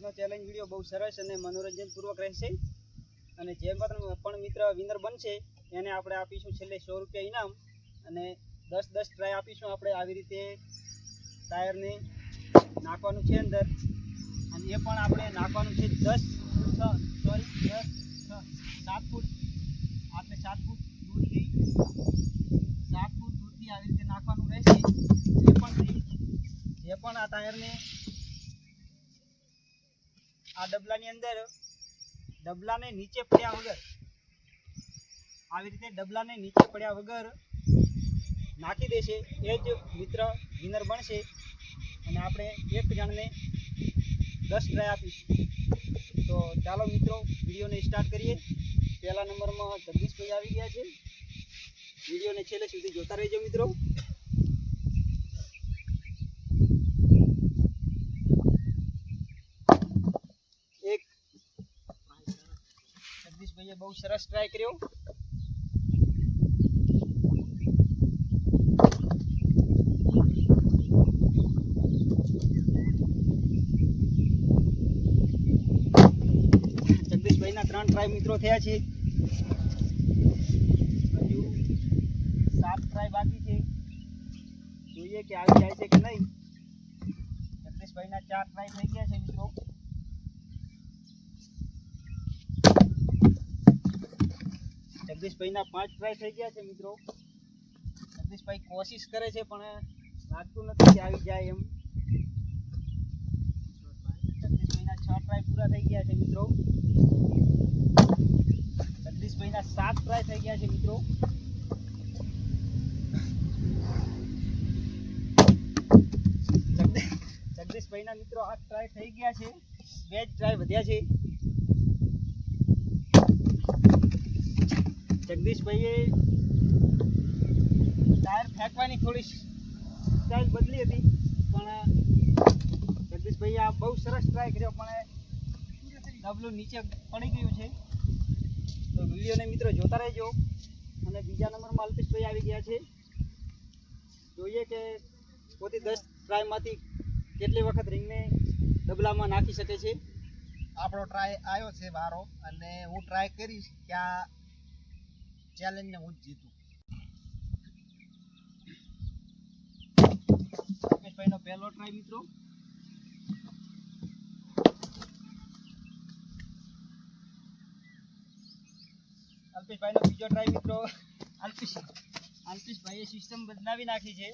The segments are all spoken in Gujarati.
આજનો ચેલેન્જ વિડીયો બહુ સરસ અને મનોરંજનપૂર્વક રહેશે અને જે પણ મિત્ર વિનર બનશે એને આપણે આપીશું છેલ્લે 100 રૂપિયા ઇનામ અને 10 ટ્રાય આપીશું આપણે આવી રીતે ટાયરને નાખવાનું છે અંદર અને એ પણ આપણે નાખવાનું છે 7 ફૂટ આપણે 7 ફૂટ દૂરથી આવી રીતે નાખવાનું રહેશે જે પણ આ ટાયરને આ ડબલાની અંદર ડબલાને નીચે પડ્યા વગર આવી રીતે ડબલાને નીચે પડ્યા વગર નાખી દેશે એ જ મિત્ર વિનર બનશે અને આપણે એક જણને 10 ટ્રાય આપીશું। તો ચાલો મિત્રો વિડીયોને સ્ટાર્ટ કરીએ। પહેલા નંબરમાં જગદીશભાઈ આવી ગયા છે। વિડીયોને છેલ્લે સુધી જોતા રહેજો મિત્રો। જગદીશભાઈએ બહુ સરસ ટ્રાય કર્યો। જગદીશભાઈના 3 ટ્રાય મિત્રો થયા છે। હજુ 7 ટ્રાય બાકી છે। જોઈએ કે આવી જાય છે કે નહીં। જગદીશભાઈના 4 ટ્રાય થઈ ગયા છે મિત્રો। જગદીશભાઈના 5 ટ્રાય થઈ ગયા છે મિત્રો। જગદીશભાઈ કોશિશ કરે છે પણ લાગતું નથી કે આવી જાય એમ। જગદીશભાઈના 6 ટ્રાય પૂરા થઈ ગયા છે મિત્રો। જગદીશભાઈના 7 ટ્રાય થઈ ગયા છે મિત્રો। જગદીશભાઈના મિત્રો 8 ટ્રાય થઈ ગયા છે। 2 ટ્રાય વધ્યા છે। જગદીશભાઈએ ટાયર ફેંકવાની થોડી સ્ટાઇલ બદલી હતી પણ જગદીશભાઈએ આ બહુ સરસ ટ્રાય કર્યો પણ ડબલું નીચે પડી ગયું છે। તો વિડીયોને મિત્રો જોતા રહેજો અને બીજા નંબરમાં અલ્પેશભાઈ આવી ગયા છે। જોઈએ કે પોતે 10 ટ્રાયમાંથી કેટલી વખત રિંગને ડબલામાં નાખી શકે છે। આપણો ટ્રાય આવ્યો છે વારો અને હું ટ્રાય કરીશ કે આ ચેલેન્જને હું જીતું। અલ્પેશભાઈનો પહેલો ટ્રાય મિત્રો। અલ્પેશભાઈનો બીજો ટ્રાય મિત્રો। અલ્પેશભાઈએ સિસ્ટમ બદલાવી નાખી છે।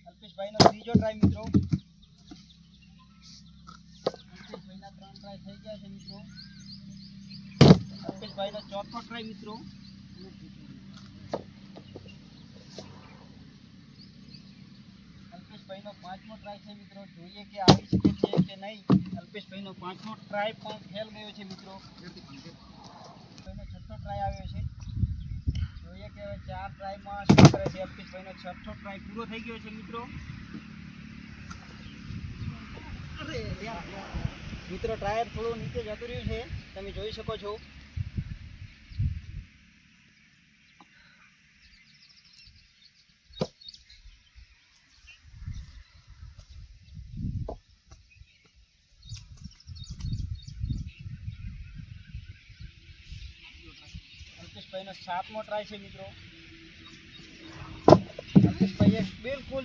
અલ્પેશભાઈનો ત્રીજો ટ્રાય મિત્રો। અલ્પેશભાઈના 3 ટ્રાય થઈ ગયા છે મિત્રો। અલ્પેશભાઈનો ચોથો ટ્રાય મિત્રો। અલ્પેશભાઈનો 5મો ટ્રાય છે મિત્રો। જોઈએ કે આવી શકે છે કે નહીં। અલ્પેશભાઈનો 5મો ટ્રાય પણ ફેલ ગયો છે મિત્રો। અલ્પેશભાઈનો 6થો ટ્રાય આવ્યો છે। જોઈએ કે હવે 4 ટ્રાયમાં શું કરે છે। અલ્પેશભાઈનો 6થો ટ્રાય પૂરો થઈ ગયો છે મિત્રો। મિત્રો ટાયર થોડું નીચે જતું રહ્યું છે, તમે જોઈ શકો છો। અલ્પેશભાઈનો 7મો ટ્રાય છે મિત્રો। અલ્પેશભાઈએ બિલકુલ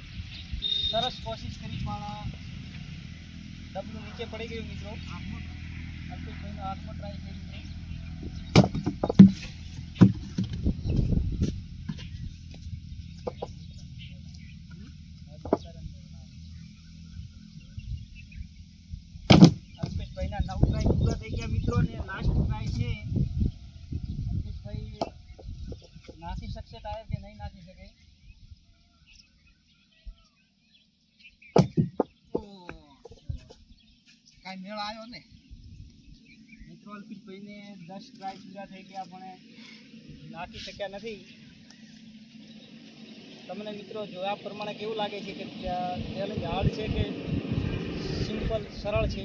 સરસ કોશિશ કરી પણ ડબલું નીચે પડી ગયું મિત્રો। અલ્પેશભાઈનો 8મો ટ્રાય છે મિત્રો। અલ્પેશભાઈના 9 ટ્રાય પૂરા થઈ ગયા મિત્રો અને લાસ્ટ ટ્રાય છે। અલ્પેશભાઈ નાખી શકશે ટાયર કે નહીં નાખી શકે। કાંઈ મેળ આવ્યો ને મિત્રો। અલ્પેશભાઈને 10 ટ્રાય પૂરા થઈ ગયા પણ નાખી શક્યા નથી। તમને મિત્રો જોયા પ્રમાણે કેવું લાગે છે કે ચેલેન્જ હાર્ડ છે કે સિમ્પલ સરળ છે,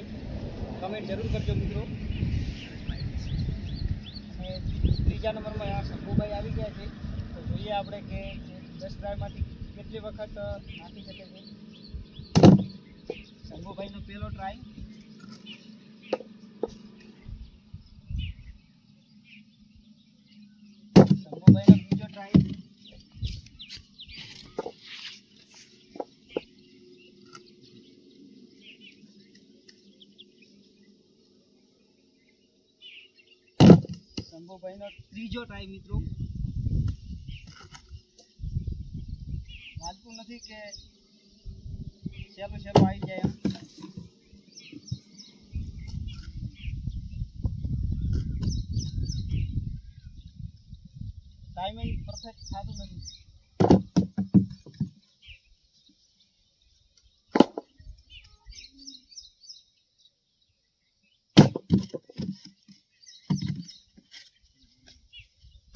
કમેન્ટ જરૂર કરજો મિત્રો। અને ત્રીજા નંબરમાં આ શંભુભાઈ આવી ગયા છે। તો જોઈએ આપણે કે 10 ટ્રાયમાંથી કેટલી વખત નાખી શકે છે। શંભુભાઈનો પહેલો ટ્રાય. શંભુભાઈનો બીજો ટ્રાય. શંભુભાઈનો ત્રીજો ટ્રાય મિત્રો. લાગતું નથી કે સહેલું આવી જાય એમ. ટાઈમિંગ પરફેક્ટ થતું નથી.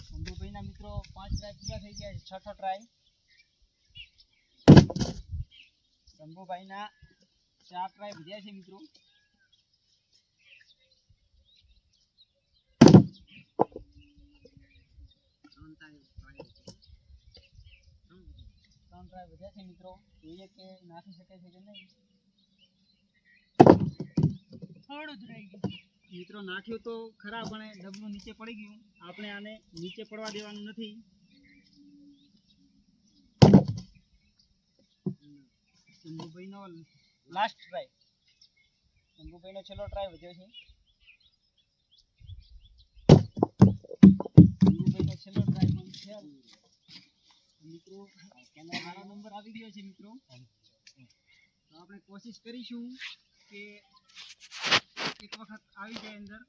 શંભુભાઈના મિત્રો 5 ટ્રાય પૂરા થઈ ગયા છે. છઠ્ઠો ટ્રાય. શંભુભાઈના 4 ટ્રાય વધ્યા છે મિત્રો. ત્રણ ટ્રાય વધ્યા છે મિત્રો. જોઈએ કે નાખી શકે છે કે નહીં. થોડું જ રહી ગયું મિત્રો. નાખ્યું તો ખરા પણ ડબલું નીચે પડી ગયું. આપણે આને નીચે પડવા દેવાનું નથી. શંભુભાઈનો લાસ્ટ ટ્રાય. શંભુભાઈનો છેલ્લો ટ્રાય વધ્યો છે. શંભુભાઈનો છેલ્લો ટ્રાય પણ છે મિત્રો. સારો નંબર આવી ગયો છે મિત્રો. તો આપણે કોશિશ કરીશું કે એક વખત આવી જાય અંદર.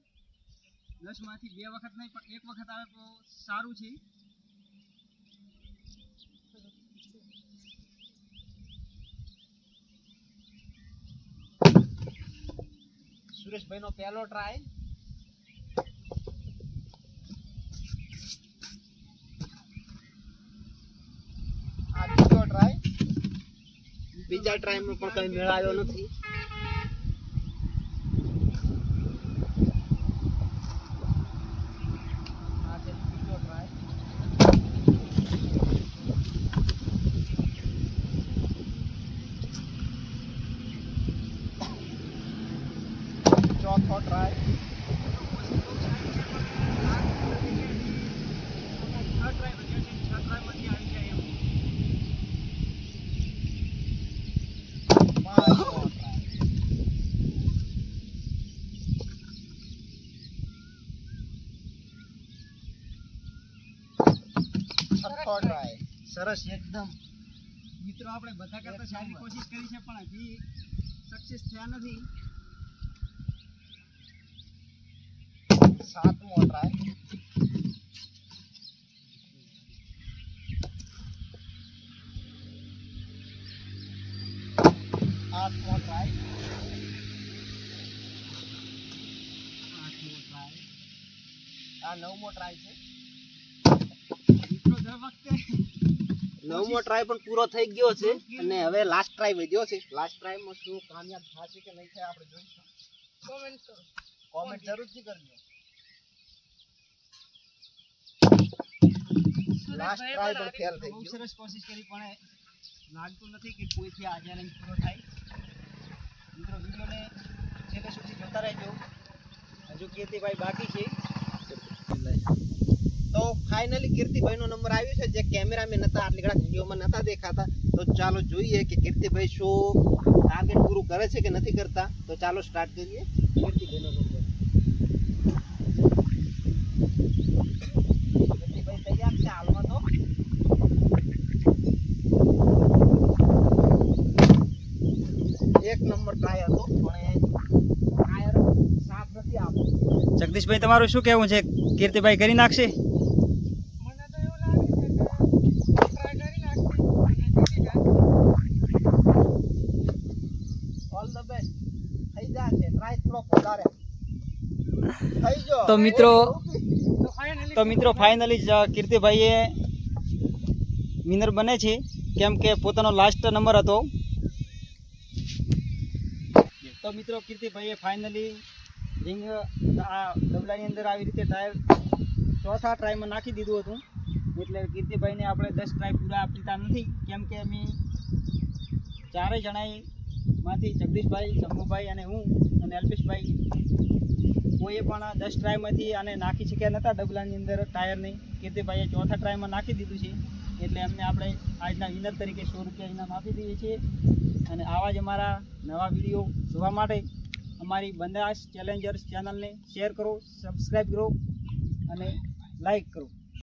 10 માંથી 2 વખત નહીં પણ 1 વખત આવે તો સારું છે. સુરેશભાઈનો પહેલો ટ્રાય. આ બીજો ટ્રાય. બીજા ટ્રાયમાં પણ કઈ મેળાયો નથી. આ છે બીજો ટ્રાય. ચોથો ટ્રાય. છઠ્ઠો ટ્રાય. સરસ એકદમ મિત્રો આપણે બધા કરતા સારી કોશિશ કરી છે પણ હજી સક્સેસ થયા નથી. સાતમો ટ્રાય. આઠમો ટ્રાય. આ નવમો ટ્રાય છે. મિત્રો દર વખતે નવમો ટ્રાય પણ પૂરો થઈ ગયો છે અને હવે લાસ્ટ ટ્રાય વધ્યો છે. લાસ્ટ ટ્રાયમાં શું કામયાબ થશે કે નહીં થાય આપણે જોઈશું. કોમેન્ટ જરૂરથી કરજો. લાસ્ટ ટ્રાય પણ ફેલ થઈ બહુ ગયો. સરસ કોશિશ કરી પણ લાગતું નથી કે કોઈથી આ ચેલેન્જ પૂરો થાય. મિત્રો વિડીયોને છેલ્લે સુધી જોતા રહેજો. હજુ કીર્તિભાઈ બાકી છે. તો ફાઇનલી કીર્તિભાઈનો નંબર આવ્યો છે. જે કેમેરામેન હતા આટલી ઘણા વિડીયોમાં નતા દેખાતા. તો ચાલો જોઈએ કે કીર્તિભાઈ શું ટાર્ગેટ પૂરું કરે છે કે નથી કરતા. તો ચાલો સ્ટાર્ટ કરીએ. કીર્તિભાઈનો નંબર. કીર્તિભાઈ તૈયાર છે હાલમાં તો. એક નંબર ટ્રાય હતો પણ ટાયર સાફ નથી આપતો. જગદીશભાઈ તમારું શું કહેવું છે? કીર્તિભાઈ કરી નાખશે? મને તો એવું લાગે છે કે ટ્રાય કરી નાખશે અને જીતી જાય. All the best. થઈ જશે. ટ્રાય થોડો વધારે થઈ ગયો. તો મિત્રો ફાઇનલી કીર્તિભાઈએ વિનર બને છે કેમ કે પોતાનો લાસ્ટ નંબર હતો. તો મિત્રો કીર્તિભાઈએ ફાઇનલી રિંગ આ ડબલાની અંદર આવી રીતે ટાયર ચોથા ટ્રાયમાં નાખી દીધું હતું. એટલે કીર્તિભાઈને આપણે 10 ટ્રાય પૂરા આપતા નથી કેમ કે અમે ચારેય જણાએ માંથી જગદીશભાઈ, શંભુભાઈ અને હું અને અલ્પેશભાઈ કોઈએ પણ 10 ટ્રાયમાંથી આને નાખી શક્યા નહોતા ડબલાની અંદર ટાયરની. કીર્તિભાઈએ ચોથા ટ્રાયમાં નાખી દીધું છે, એટલે એમને આપણે આજના વિનર તરીકે 100 રૂપિયા ઇનામ આપી દઈએ છીએ. અને આવા જ અમારા નવા વિડીયો જોવા માટે અમારી બંદાસ ચેલેન્જર્સ ચેનલને શેર કરો, સબસ્ક્રાઈબ કરો અને લાઈક કરો.